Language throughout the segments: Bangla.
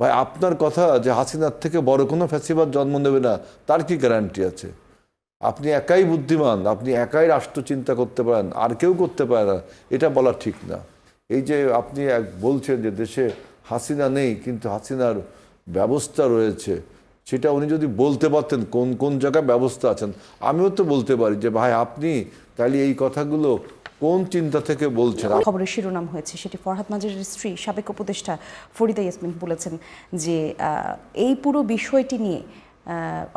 ভাই আপনার কথা যে হাসিনার থেকে বড় কোনো ফ্যাসিবাদ জন্ম নেবে না, তার কি গ্যারান্টি আছে? আপনি একাই বুদ্ধিমান, আপনি একাই রাষ্ট্র চিন্তা করতে পারেন, আর কেউ করতে পারে না, এটা বলা ঠিক না। এই যে আপনি বলছেন যে দেশে হাসিনা নেই কিন্তু হাসিনার ব্যবস্থা রয়েছে, সেটা উনি যদি বলতে পারতেন কোন কোন জায়গায় ব্যবস্থা আছেন, আমিও তো বলতে পারি যে ভাই আপনি তাহলে এই কথাগুলো কোন চিন্তা থেকে বলছেন। খবরের শিরোনাম হয়েছে সেটি ফরহাদ মাজারের স্ত্রী সাবেক উপদেষ্টা ফরিদা ইয়াসমিন বলেছেন যে এই পুরো বিষয়টি নিয়ে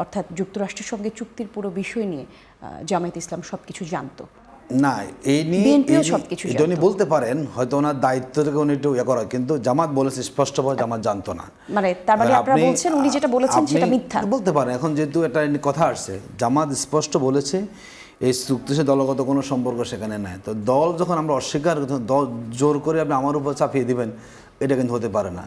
অর্থাৎ যুক্তরাষ্ট্রের সঙ্গে চুক্তির পুরো বিষয় নিয়ে জামায়াত ইসলাম সবকিছু জানতো না, এই নিয়ে এটা উনি বলতে পারেন, হয়তো ওনার দায়িত্ব থেকে উনি একটু করা, কিন্তু জামাত বলেছে স্পষ্টভাবে জামাত জানতো না। মানে তার মানে আপনারা বলছেন উনি যেটা বলেছেন সেটা মিথ্যা বলতে পারেন। এখন যেহেতু একটা কথা আসছে, জামাত স্পষ্ট বলেছে এই চুক্তির সাথে দলগত কোনো সম্পর্ক সেখানে নাই। তো দল যখন আমরা অস্বীকার, দল জোর করে আপনি আমার উপর চাপিয়ে দিবেন, এটা কিন্তু হতে পারে না।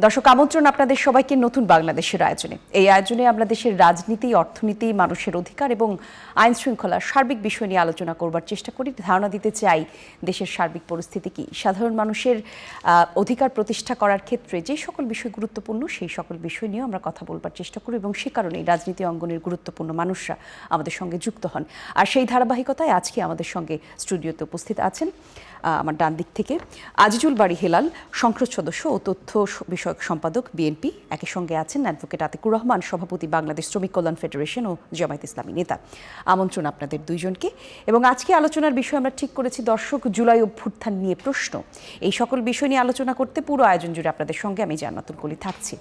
দর্শক, আমন্ত্রণ আপনাদের সবাইকে নতুন বাংলাদেশের আয়োজনে। এই আয়োজনে আমরা দেশের রাজনীতি, অর্থনীতি, মানুষের অধিকার এবং আইন শৃঙ্খলার সার্বিক বিষয় নিয়ে আলোচনা করবার চেষ্টা করি। ধারণা দিতে চাই দেশের সার্বিক পরিস্থিতি কি, সাধারণ মানুষের অধিকার প্রতিষ্ঠা করার ক্ষেত্রে যে সকল বিষয় গুরুত্বপূর্ণ সেই সকল বিষয় নিয়েও আমরা কথা বলবার চেষ্টা করি এবং সে কারণেই রাজনীতি অঙ্গনের গুরুত্বপূর্ণ মানুষরা আমাদের সঙ্গে যুক্ত হন। আর সেই ধারাবাহিকতায় আজকে আমাদের সঙ্গে স্টুডিওতে উপস্থিত আছেন আমার ডান দিক থেকে আজিজুল বাড়ি হেলাল, সংসদ সদস্য ও তথ্য বিষয়ক সম্পাদক বিএনপি। একই সঙ্গে আছেন অ্যাডভোকেট আতিকুর রহমান, সভাপতি বাংলাদেশ শ্রমিক কল্যাণ ফেডারেশন ও জামায়াত ইসলামী নেতা। আমন্ত্রণ আপনাদের দুইজনকে। এবং আজকে আলোচনার বিষয় আমরা ঠিক করেছি দর্শক জুলাই অভ্যুত্থান নিয়ে প্রশ্ন। এই সকল বিষয় নিয়ে আলোচনা করতে পুরো আয়োজন জুড়ে আপনাদের সঙ্গে আমি জান্নাতুল কলি থাকছি।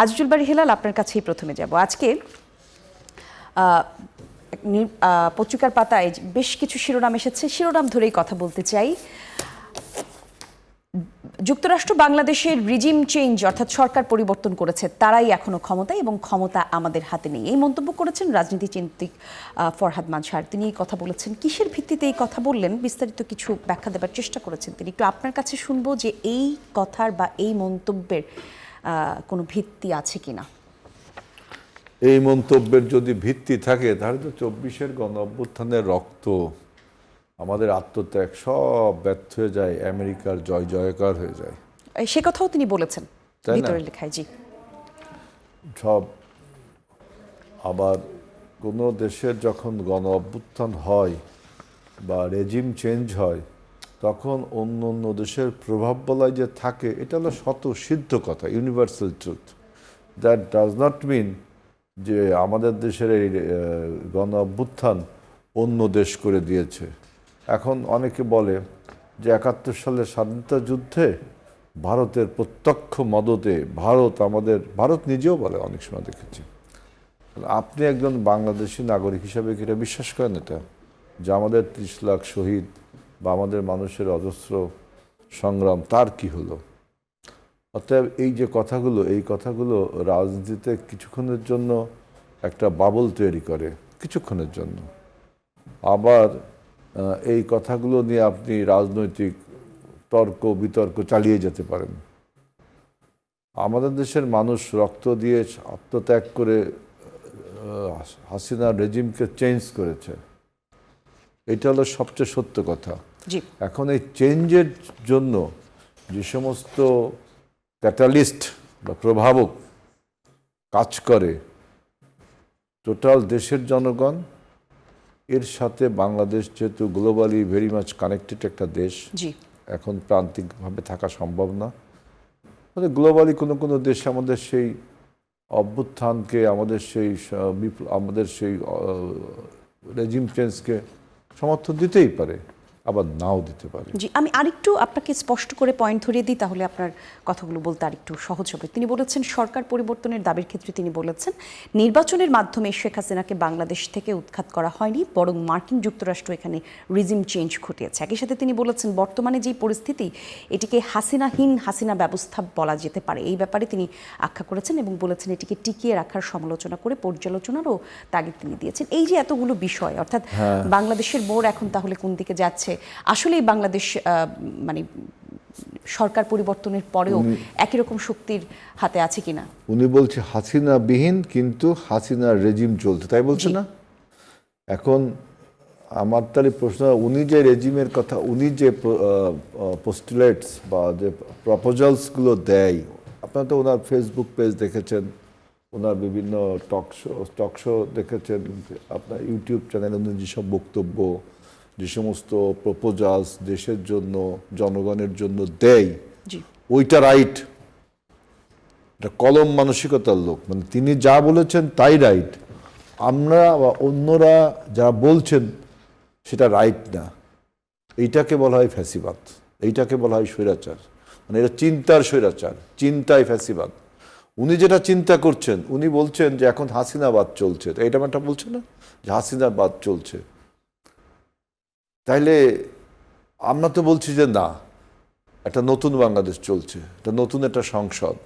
আজিজুল বাড়ি হেলাল, আপনার কাছেই প্রথমে যাব। আজকে পত্রিকার পাতায় বেশ কিছু শিরোনাম এসেছে, শিরোনাম ধরেই কথা বলতে চাই। যুক্তরাষ্ট্র বাংলাদেশের রিজিম চেঞ্জ অর্থাৎ সরকার পরিবর্তন করেছে, তারাই এখনো ক্ষমতায় এবং ক্ষমতা আমাদের হাতে নেই, এই মন্তব্য করেছেন রাজনীতি চিন্তিক ফরহাদ মাঝার। তিনি এই কথা বলেছেন, কিসের ভিত্তিতে এই কথা বললেন বিস্তারিত কিছু ব্যাখ্যা দেবার চেষ্টা করেছেন তিনি। একটু আপনার কাছে শুনবো যে এই কথার বা এই মন্তব্যের কোনো ভিত্তি আছে কিনা। এই মন্তব্যের যদি ভিত্তি থাকে তাহলে তো 24-এর গণ অভ্যুত্থানের রক্ত, আমাদের আত্মত্যাগ সব ব্যর্থ হয়ে যায়, আমেরিকার জয় জয়কার হয়ে যায়। সে কথাও তিনি বলেছেন ভিতরের লেখায়। জি, সব। আবার কোনো দেশের যখন গণ অভ্যুত্থান হয় বা রেজিম চেঞ্জ হয় তখন অন্য অন্য দেশের প্রভাব বলয় যে থাকে, এটা হলো স্বতঃসিদ্ধ কথা, universal truth. That does not mean যে আমাদের দেশের এই গণ অভ্যুত্থান অন্য দেশ করে দিয়েছে। এখন অনেকে বলে যে 71 সালের স্বাধীনতা যুদ্ধে ভারতের প্রত্যক্ষ মদতে ভারত নিজেও বলে, অনেক সময় দেখেছি। আপনি একজন বাংলাদেশি নাগরিক হিসাবে কি এটা বিশ্বাস করেন এটা, যে আমাদের 30 লাখ শহীদ বা আমাদের মানুষের অজস্র সংগ্রাম তার কি হলো? অতএব এই যে কথাগুলো, এই কথাগুলো রাজনীতিতে কিছুক্ষণের জন্য একটা বাবল তৈরি করে, কিছুক্ষণের জন্য। আবার এই কথাগুলো নিয়ে আপনি রাজনৈতিক তর্ক বিতর্ক চালিয়ে যেতে পারেন। আমাদের দেশের মানুষ রক্ত দিয়ে আত্মত্যাগ করে হাসিনা রেজিমকে চেঞ্জ করেছে, এটা হলো সবচেয়ে সত্য কথা। এখন এই চেঞ্জের জন্য যে সমস্ত ক্যাটালিস্ট বা প্রভাবক কাজ করে, টোটাল দেশের জনগণ, এর সাথে বাংলাদেশ যেহেতু গ্লোবালি ভেরি মাচ কানেক্টেড একটা দেশ, এখন প্রান্তিকভাবে থাকা সম্ভব না। গ্লোবালি কোনো কোনো দেশ আমাদের সেই অভ্যুত্থানকে, আমাদের সেই রেজিম চেঞ্জকে সমর্থন দিতেই পারে, আবার নাও দিতে পারে। জি, আমি আরেকটু আপনাকে স্পষ্ট করে পয়েন্ট ধরিয়ে দিই, তাহলে আপনার কথাগুলো বলতে আরেকটু সহজ হবে। তিনি বলেছেন সরকার পরিবর্তনের দাবির ক্ষেত্রে তিনি বলেছেন নির্বাচনের মাধ্যমে শেখ হাসিনাকে বাংলাদেশ থেকে উৎখাত করা হয়নি, বরং মার্কিন যুক্তরাষ্ট্র এখানে রিজিম চেঞ্জ ঘটিয়েছে। একই সাথে তিনি বলেছেন বর্তমানে যে পরিস্থিতি, এটিকে হাসিনাহীন হাসিনা ব্যবস্থা বলা যেতে পারে, এই ব্যাপারে তিনি আখ্যা করেছেন এবং বলেছেন এটিকে টিকিয়ে রাখার সমালোচনা করে পর্যালোচনারও তাগিদ তিনি দিয়েছেন। এই যে এতগুলো বিষয়, অর্থাৎ বাংলাদেশের মোড় এখন তাহলে কোন দিকে যাচ্ছে? আসলেই বাংলাদেশ মানে সরকার পরিবর্তনের পরেও একই রকম শক্তির হাতে আছে কিনা? উনি বলছে হাসিনা বিহীন কিন্তু হাসিনার রেজিম চলছে, তাই বলছে না? এখন আমার তাহলে প্রশ্ন, উনি যে রেজিমের কথা, উনি যে পোস্টুলেটস বা যে প্রপোজালসগুলো দেয়, আপনারা তো ওনার ফেসবুক পেজ দেখেছেন, ওনার বিভিন্ন টক শো দেখেছেন, আপনার ইউটিউব চ্যানেলে উনি যেসব বক্তব্য, যে সমস্ত প্রপোজালস দেশের জন্য, জনগণের জন্য দেয়, জি ওইটা রাইট। এটা কলম মানসিকতার লোক, মানে তিনি যা বলেছেন তাই রাইট, আমরা বা অন্যরা যারা বলছেন সেটা রাইট না, এইটাকে বলা হয় ফ্যাসিবাদ, এইটাকে বলা হয় স্বৈরাচার। মানে এটা চিন্তার স্বৈরাচার, চিন্তায় ফ্যাসিবাদ। উনি যেটা চিন্তা করছেন, উনি বলছেন যে এখন হাসিনাবাদ চলছে, তো এটা একটা বলছে না যে হাসিনাবাদ চলছে, তাইলে আমরা তো বলছি যে না, একটা নতুন বাংলাদেশ চলছে, একটা নতুন একটা সংসদ,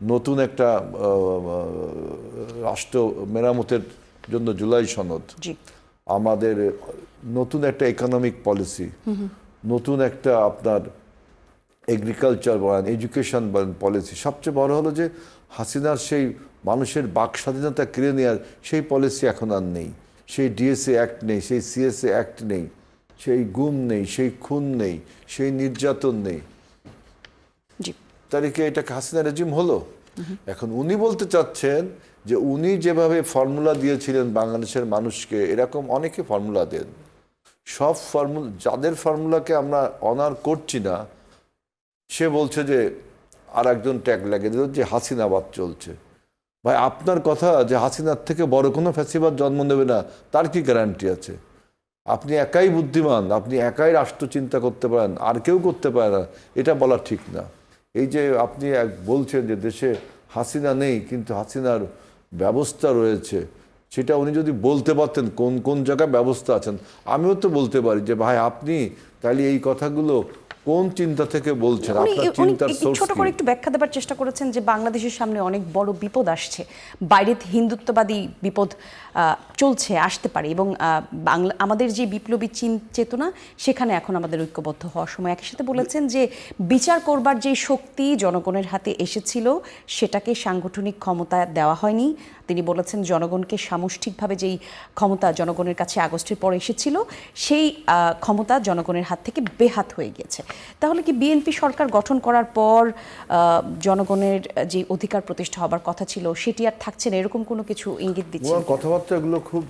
নতুন একটা রাষ্ট্র মেরামতের জন্য জুলাই সনদ, জি আমাদের নতুন একটা ইকোনমিক পলিসি, নতুন একটা আপনার এগ্রিকালচার বলেন, এডুকেশন বলেন পলিসি। সবচেয়ে বড় হলো যে হাসিনার সেই মানুষের বাক স্বাধীনতা কেড়ে নেওয়ার সেই পলিসি এখন আর নেই, সেই ডিএসএ অ্যাক্ট নেই, সেই সিএসএ অ্যাক্ট নেই, সেই গুম নেই, সেই খুন নেই, সেই নির্যাতন নেই। জি তাহলে কি এটাকে হাসিনা রেজিম হলো? এখন উনি বলতে চাচ্ছেন যে উনি যেভাবে ফর্মুলা দিয়েছিলেন বাংলাদেশের মানুষকে, এরকম অনেকে ফর্মুলা দেন, সব ফর্মুলা, যাদের ফর্মুলাকে আমরা অনার করছি না, সে বলছে যে আর একজন ট্যাগ লাগিয়ে দিল যে হাসিনাবাদ চলছে। ভাই, আপনার কথা যে হাসিনার থেকে বড় কোনো ফ্যাসিবাদ জন্ম নেবে না, তার কি গ্যারান্টি আছে? আপনি একাই বুদ্ধিমান, আপনি একাই রাষ্ট্র চিন্তা করতে পারেন, আর কেউ করতে পারে না, এটা বলা ঠিক না। এই যে আপনি বলছেন যে দেশে হাসিনা নেই কিন্তু হাসিনার ব্যবস্থা রয়েছে, সেটা উনি যদি বলতে পারতেন কোন কোন জায়গায় ব্যবস্থা আছেন, আমিও তো বলতে পারি যে ভাই আপনি তাহলে এই কথাগুলো কোন চিন্তা থেকে বলছেন, আপনার চিন্তার সোর্স ছোট করে কি? একটু ব্যাখ্যা দেওয়ার চেষ্টা করেছেন যে বাংলাদেশের সামনে অনেক বড় বিপদ আসছে, বাইরে হিন্দুত্ববাদী বিপদ চলছে, আসতে পারে, এবং আমাদের যে বিপ্লবী চেতনা, সেখানে এখন আমাদের ঐক্যবদ্ধ হওয়ার সময়। একই সাথে বলেছেন যে বিচার করবার যে শক্তি জনগণের হাতে এসেছিল, সেটাকে সাংগঠনিক ক্ষমতা দেওয়া হয়নি। তিনি বলেছেন জনগণকে সামষ্টিকভাবে যেই ক্ষমতা জনগণের কাছে আগস্টের পর এসেছিল, সেই ক্ষমতা জনগণের হাত থেকে বেহাত হয়ে গেছে। তাহলে কি বিএনপি সরকার গঠন করার পর জনগণের যে অধিকার প্রতিষ্ঠা হবার কথা ছিল, সেটি আর থাকছে না, এরকম কোনো কিছু ইঙ্গিত দিচ্ছে? ওনার কথাবার্তাগুলো খুব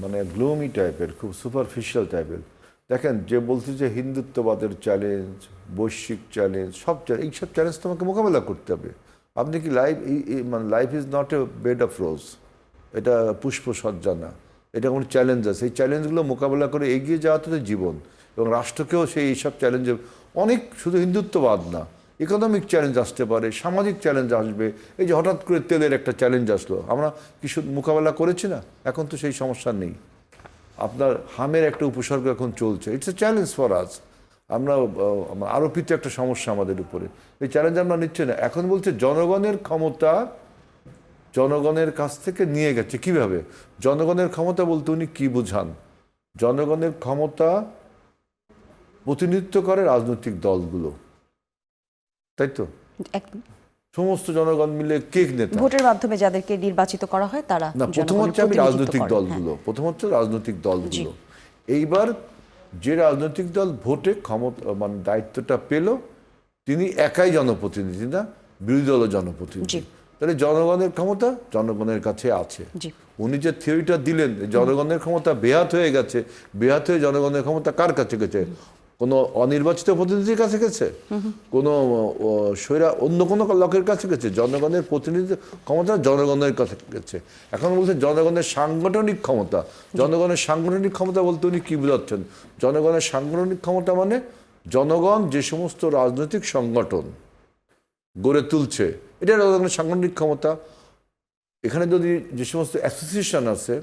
মানে গ্লুমি টাইপের, খুব সুপারফিশিয়াল টাইপের। দেখেন, যে বলছে যে হিন্দুত্ববাদের চ্যালেঞ্জ, বৈশ্বিক চ্যালেঞ্জ, সব চ্যালেঞ্জ, এইসব চ্যালেঞ্জ তোমাকে মোকাবেলা করতে হবে। আপনি কি মানে life is not a bed of rose, এটা পুষ্পসজ্জা না, এটা কোনো চ্যালেঞ্জ আছে। এই চ্যালেঞ্জগুলো মোকাবেলা করে এগিয়ে যাওয়া তো জীবন, এবং রাষ্ট্রকেও সেই এইসব চ্যালেঞ্জে অনেক, শুধু হিন্দুত্ববাদ না, ইকোনমিক চ্যালেঞ্জ আসতে পারে, সামাজিক চ্যালেঞ্জ আসবে। এই যে হঠাৎ করে তেলের একটা চ্যালেঞ্জ আসলো, আমরা কিছু মোকাবেলা করেছি না? এখন তো সেই সমস্যা নেই। আপনার হামের একটা উপসর্গ এখন চলছে, it's a challenge for us. আমরা আরোপিত একটা সমস্যা আমাদের উপরে, এই চ্যালেঞ্জ আমরা নিচ্ছি না। এখন বলছে জনগণের ক্ষমতা জনগণের কাছ থেকে নিয়ে গেছে। কিভাবে জনগণের ক্ষমতা বলতে উনি কি বুঝান? জনগণের ক্ষমতা প্রতিনিধিত্ব করে রাজনৈতিক দলগুলো, তাই তো? একদম। সমস্ত জনগণ মিলে কে নেতা? ভোটের মাধ্যমে যাদেরকে নির্বাচিত করা হয় তারা। না, প্রথম হচ্ছে আমি রাজনৈতিক দলগুলো, প্রথম হচ্ছে রাজনৈতিক দলগুলো। এইবার যে রাজনৈতিক দল ভোটে ক্ষমতা মানে দায়িত্বটা পেল, তিনি একাই জনপ্রতিনিধি না, বিরোধী দল জনপ্রতিনিধি। তাহলে জনগণের ক্ষমতা জনগণের কাছে আছে। উনি যে থিওরিটা দিলেন জনগণের ক্ষমতা বেহাত হয়ে গেছে, বেহাত হয়ে জনগণের ক্ষমতা কার কাছে গেছে? কোনো অনির্বাচিত প্রতিনিধির কাছে গেছে? কোনো অন্য কোনো লোকের কাছে গেছে? জনগণের প্রতিনিধি ক্ষমতা জনগণের কাছে গেছে। এখন বলছে জনগণের সাংগঠনিক ক্ষমতা। জনগণের সাংগঠনিক ক্ষমতা বলতে উনি কি বোঝাচ্ছেন? জনগণের সাংগঠনিক ক্ষমতা মানে জনগণ যে সমস্ত রাজনৈতিক সংগঠন গড়ে তুলছে, এটা জনগণের সাংগঠনিক ক্ষমতা। এখানে যদি যে সমস্ত অ্যাসোসিয়েশন আছে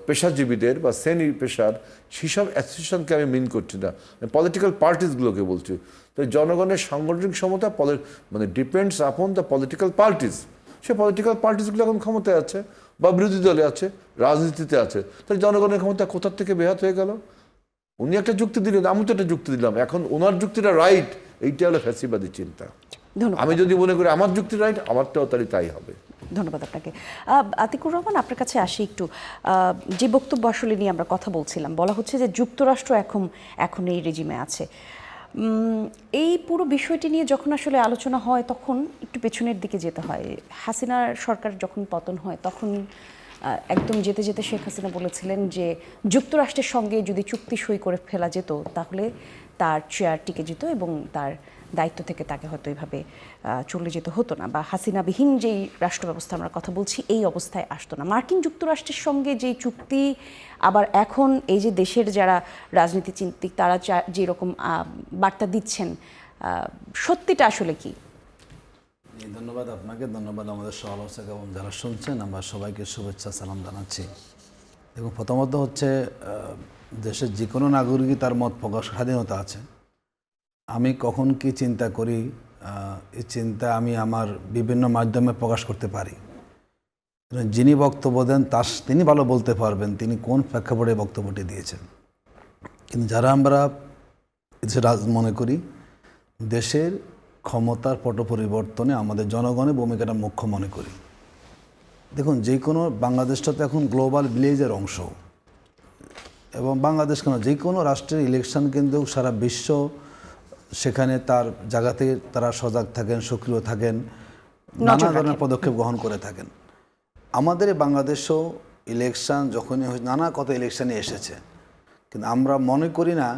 পেশাজীবীদের বা শ্রেণী পেশার, সেসব অ্যাসোসিয়েশনকে আমি মিন করছি না, পলিটিক্যাল পার্টিসগুলোকে বলছি। তো জনগণের সাংগঠনিক ক্ষমতা মানে depends upon the political parties. সে পলিটিক্যাল পার্টিসগুলো এখন ক্ষমতায় আছে বা বিরোধী দলে আছে, রাজনীতিতে আছে। তাহলে জনগণের ক্ষমতা কোথার থেকে বেহাত হয়ে গেল? উনি একটা যুক্তি দিলেন, আমি তো একটা যুক্তি দিলাম, এখন ওনার যুক্তিটা রাইট, এইটা হলো ফ্যাসিবাদী চিন্তা। আমি যদি মনে করি আমার যুক্তি রাইট, আমারটাও তাই হবে। ধন্যবাদ আপনাকে। আতিকুর রহমান, আপনার কাছে আসি একটু। যে বক্তব্য আসলে নিয়ে আমরা কথা বলছিলাম, বলা হচ্ছে যে যুক্তরাষ্ট্র এখন এই রেজিমে আছে। এই পুরো বিষয়টি নিয়ে যখন আসলে আলোচনা হয় তখন একটু পেছনের দিকে যেতে হয়। হাসিনার সরকার যখন পতন হয় তখন একদম যেতে যেতে শেখ হাসিনা বলেছিলেন যে যুক্তরাষ্ট্রের সঙ্গে যদি চুক্তি সই করে ফেলা যেত তাহলে তার চেয়ার টিকে যেত এবং তার দায়িত্ব থেকে তাকে হয়তো এভাবে চলে যেতে হতো না, বা হাসিনাবিহীন যেই রাষ্ট্র ব্যবস্থা আমরা কথা বলছি এই অবস্থায় আসতো না। মার্কিন যুক্তরাষ্ট্রের সঙ্গে যেই চুক্তি, আবার এখন এই যে দেশের যারা রাজনীতিচিন্তিক তারা যেরকম বার্তা দিচ্ছেন, সত্যিটা আসলে কি? ধন্যবাদ আপনাকে, ধন্যবাদ আমাদের সহ-আলোচক এবং যারা শুনছেন, আমরা সবাইকে শুভেচ্ছা সালাম জানাচ্ছি। এবং প্রথমত হচ্ছে দেশের যে কোনো নাগরিকই তার মত প্রকাশ স্বাধীনতা আছে। আমি কখন কি চিন্তা করি, এই চিন্তা আমি আমার বিভিন্ন মাধ্যমে প্রকাশ করতে পারি। যিনি বক্তব্য দেন তিনি ভালো বলতে পারবেন তিনি কোন প্রেক্ষাপটে বক্তব্যটি দিয়েছেন। কিন্তু যারা আমরা মনে করি দেশের ক্ষমতার পট পরিবর্তনে আমাদের জনগণের ভূমিকাটা মুখ্য মনে করি। দেখুন, যে কোনো বাংলাদেশটা তো এখন গ্লোবাল ভিলেজের অংশ, এবং বাংলাদেশ কেন যে কোনো রাষ্ট্রের ইলেকশন কিন্তু সারা বিশ্ব সেখানে তার জায়গাতে তারা সজাগ থাকেন, সক্রিয় থাকেন, নানা ধরনের পদক্ষেপ গ্রহণ করে থাকেন। আমাদের বাংলাদেশও ইলেকশন যখনই নানা কত ইলেকশনে এসেছে, কিন্তু আমরা মনে করি না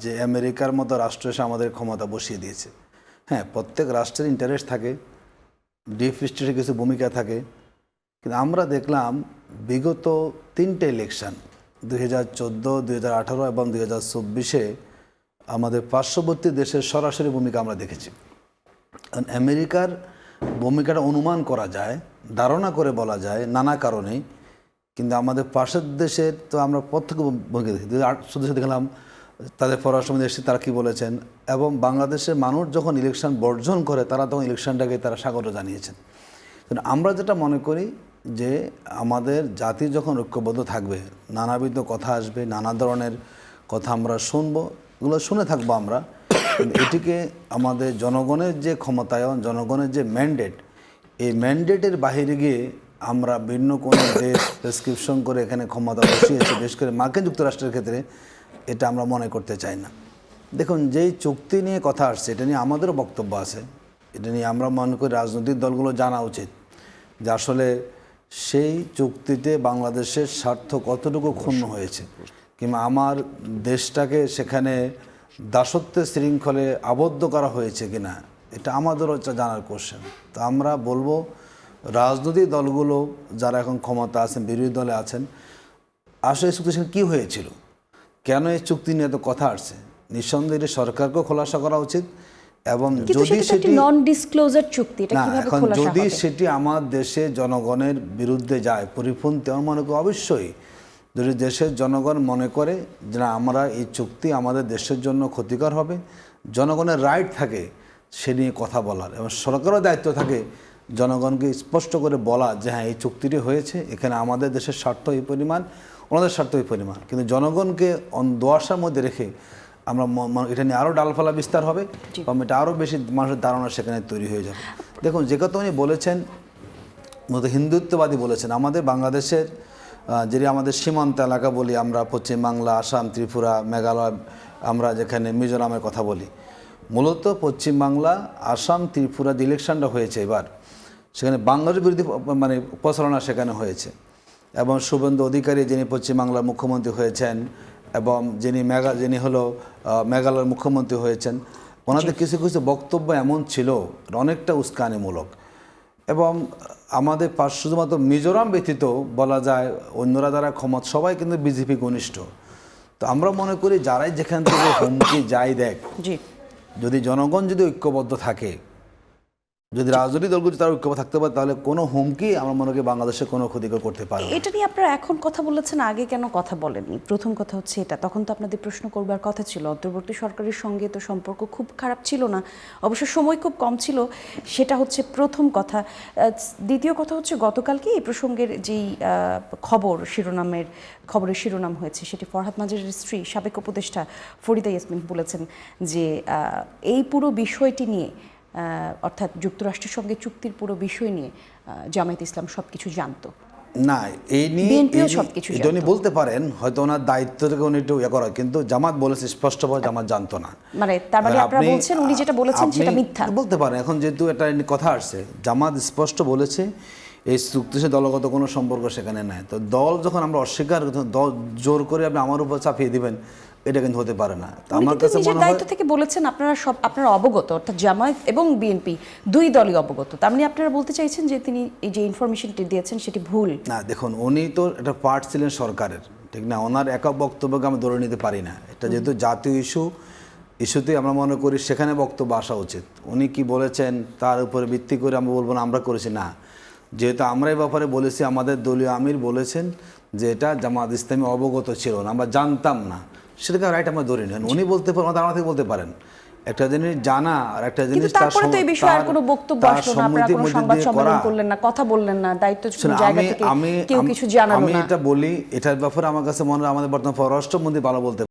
যে আমেরিকার মতো রাষ্ট্র এসে আমাদের ক্ষমতা বসিয়ে দিয়েছে। হ্যাঁ, প্রত্যেক রাষ্ট্রের ইন্টারেস্ট থাকে, ডিপ স্টেটের কিছু ভূমিকা থাকে, কিন্তু আমরা দেখলাম বিগত 3টে ইলেকশন 2014, 2018 এবং 2024-এ আমাদের পার্শ্ববর্তী দেশের সরাসরি ভূমিকা আমরা দেখেছি। কারণ আমেরিকার ভূমিকাটা অনুমান করা যায়, ধারণা করে বলা যায় নানা কারণেই, কিন্তু আমাদের পাশের দেশের তো আমরা প্রত্যক্ষ ভূমিকা দেখি। 2018 দেখলাম তাদের পররাষ্ট্রমন্ত্রী এসে তারা কী বলেছেন, এবং বাংলাদেশের মানুষ যখন ইলেকশন বর্জন করে তারা তখন ইলেকশনটাকে তারা স্বাগত জানিয়েছেন। কিন্তু আমরা যেটা মনে করি যে আমাদের জাতি যখন ঐক্যবদ্ধ থাকবে, নানাবিধ কথা আসবে, নানা ধরনের কথা আমরা শুনবো, এগুলো শুনে থাকবো আমরা, কিন্তু এটিকে আমাদের জনগণের যে ক্ষমতায়ন, জনগণের যে ম্যান্ডেট, এই ম্যান্ডেটের বাহিরে গিয়ে আমরা ভিন্ন কোনো দেশ প্রেসক্রিপশন করে এখানে ক্ষমতা বসিয়েছি, বিশেষ করে মার্কিন যুক্তরাষ্ট্রের ক্ষেত্রে, এটা আমরা মনে করতে চাই না। দেখুন, যেই চুক্তি নিয়ে কথা আসছে এটা নিয়ে আমাদেরও বক্তব্য আছে। এটা নিয়ে আমরা মনে করি রাজনৈতিক দলগুলো জানা উচিত যে আসলে সেই চুক্তিতে বাংলাদেশের স্বার্থ কতটুকু ক্ষুণ্ণ হয়েছে, কিংবা আমার দেশটাকে সেখানে দাসত্বের শৃঙ্খলে আবদ্ধ করা হয়েছে কিনা, এটা আমাদেরও জানার কোশ্চেন। তো আমরা বলবো রাজনৈতিক দলগুলো যারা এখন ক্ষমতা আছেন, বিরোধী দলে আছেন, আসলে এই চুক্তি কী হয়েছিল, কেন এই চুক্তি নিয়ে এত কথা আসছে, নিঃসন্দেহে সরকারকেও খোলাসা করা উচিত। এবং যদি সেটি নন ডিসক্লোজার চুক্তি, এটা কিভাবে এখন খোলাসা যদি হবে? সেটি আমার দেশে জনগণের বিরুদ্ধে যায়, পরিপন্থী, আমার মনে করি অবশ্যই যদি দেশের জনগণ মনে করে যে না আমরা এই চুক্তি আমাদের দেশের জন্য ক্ষতিকর হবে, জনগণের রাইট থাকে সে নিয়ে কথা বলার, এবং সরকারের দায়িত্ব থাকে জনগণকে স্পষ্ট করে বলা যে হ্যাঁ এই চুক্তিটি হয়েছে, এখানে আমাদের দেশের স্বার্থ এই পরিমাণ, ওনাদের স্বার্থ এই পরিমাণ। কিন্তু জনগণকে দোয়াশার মধ্যে রেখে আমরা এটা নিয়ে আরও ডালপালা বিস্তার হবে, এবং এটা আরও বেশি মানুষের ধারণা সেখানে তৈরি হয়ে যাবে। দেখুন, যে কথা উনি বলেছেন মূলত হিন্দুত্ববাদী বলেছেন। আমাদের বাংলাদেশের যদি আমাদের সীমান্ত এলাকা বলি আমরা, পশ্চিমবাংলা, আসাম, ত্রিপুরা, মেঘালয়, আমরা যেখানে মিজোরামের কথা বলি, মূলত পশ্চিমবাংলা, আসাম, ত্রিপুরা যে ইলেকশনটা হয়েছে এবার, সেখানে বাংলার বিরোধী মানে প্রচারণা সেখানে হয়েছে। এবং শুভেন্দু অধিকারী যিনি পশ্চিমবাংলার মুখ্যমন্ত্রী হয়েছেন, এবং যিনি হলো মেঘালয়ের মুখ্যমন্ত্রী হয়েছেন, ওনাদের কিছু কিছু বক্তব্য এমন ছিল অনেকটা উস্কানিমূলক। এবং আমাদের শুধুমাত্র মিজোরাম ব্যতীত বলা যায় অন্যরা যারা ক্ষমতা সবাই কিন্তু বিজেপি ঘনিষ্ঠ। তো আমরা মনে করি যারাই যেখান থেকে হুমকি যাই দেখ, যদি জনগণ যদি ঐক্যবদ্ধ থাকে, যদি রাজনৈতিক দলগুলো তারা ঐক্যবদ্ধ থাকতে পারে, তাহলে কোনো হুমকি আমার মনে করি বাংলাদেশে কোনো ক্ষতিকর করতে পারে। এটা নিয়ে আপনারা এখন কথা বলেছেন, আগে কেন কথা বলেননি? প্রথম কথা হচ্ছে এটা, তখন তো আপনাদের প্রশ্ন করবার কথা ছিল। অন্তর্বর্তী সরকারের সঙ্গে তো সম্পর্ক খুব খারাপ ছিল না, অবশ্য সময় খুব কম ছিল, সেটা হচ্ছে প্রথম কথা। দ্বিতীয় কথা হচ্ছে গতকালকে এই প্রসঙ্গের যেই খবরের শিরোনাম হয়েছে, সেটি ফরহাদ মাজারের স্ত্রী সাবেক উপদেষ্টা ফরিদা ইয়াসমিন বলেছেন যে এই পুরো বিষয়টি নিয়ে অর্থাৎ যুক্তরাষ্ট্রের সঙ্গে চুক্তির পুরো বিষয় নিয়ে জামায়াত ইসলাম সবকিছু জানতো? না, এই নিয়ে বিএনপিও সবকিছু এটা উনি বলতে পারেন, হয়তো ওনার দায়িত্ব থেকে উনি একটু ইয়ে করা, কিন্তু জামাত বলেছে স্পষ্টভাবে জামাত জানতো না। মানে তার মানে আপনারা বলছেন উনি যেটা বলেছেন সেটা মিথ্যা? বলতে পারেন, এখন যেহেতু একটা কথা আসছে, জামাত স্পষ্ট বলেছে এই চুক্তির সাথে দলগত কোনো সম্পর্ক সেখানে নাই। তো দল যখন আমরা অস্বীকার, দল জোর করে আপনি আমার উপর চাপিয়ে দিবেন, এটা কিন্তু হতে পারে না। তো উনি আমার কিন্তু কাছে নিজের মনে হয় দায়িত্ব থেকে বলেছেন আপনারা অবগত, অর্থাৎ জামায়াত এবং বিএনপি দুই দলই অবগত। তার মানে আপনারা বলতে চাইছেন যে তিনি এই যে ইনফরমেশনটি দিয়েছেন সেটি ভুল? না, দেখুন, উনি তো একটা পার্ট ছিলেন সরকারের, ঠিক না? ওনার একা বক্তব্যকে আমি ধরে নিতে পারি না। এটা যেহেতু জাতীয় ইস্যুতে আমরা মনে করি সেখানে বক্তব্য আসা উচিত। উনি কি বলেছেন তার উপরে ভিত্তি করে আমরা বলবো না আমরা করেছি, না। যেহেতু আমরা এই ব্যাপারে বলেছি, আমাদের দলীয় আমির বলেছেন যে এটা জামাত ইসলামী অবগত ছিল না, আমরা জানতাম না, সেটাকে রাইট আমরা ধরে নেন। উনি বলতে পারেন, আমাদের থেকে বলতে পারেন। একটা জিনিস জানা আর একটা জিনিস তারপরে তো এই বিষয়ে আর কোনো বক্তব্য আসলো না, আপনারা কোনো সংবাদ সম্মেলন করলেন না, কথা বললেন না, দায়িত্ব জায়গা থেকে কেউ কিছু জানালো না। আমি এটা বলি, এটার ব্যাপারে আমার কাছে মনে হয় আমাদের বর্তমান পররাষ্ট্রমন্ত্রী ভালো বলতে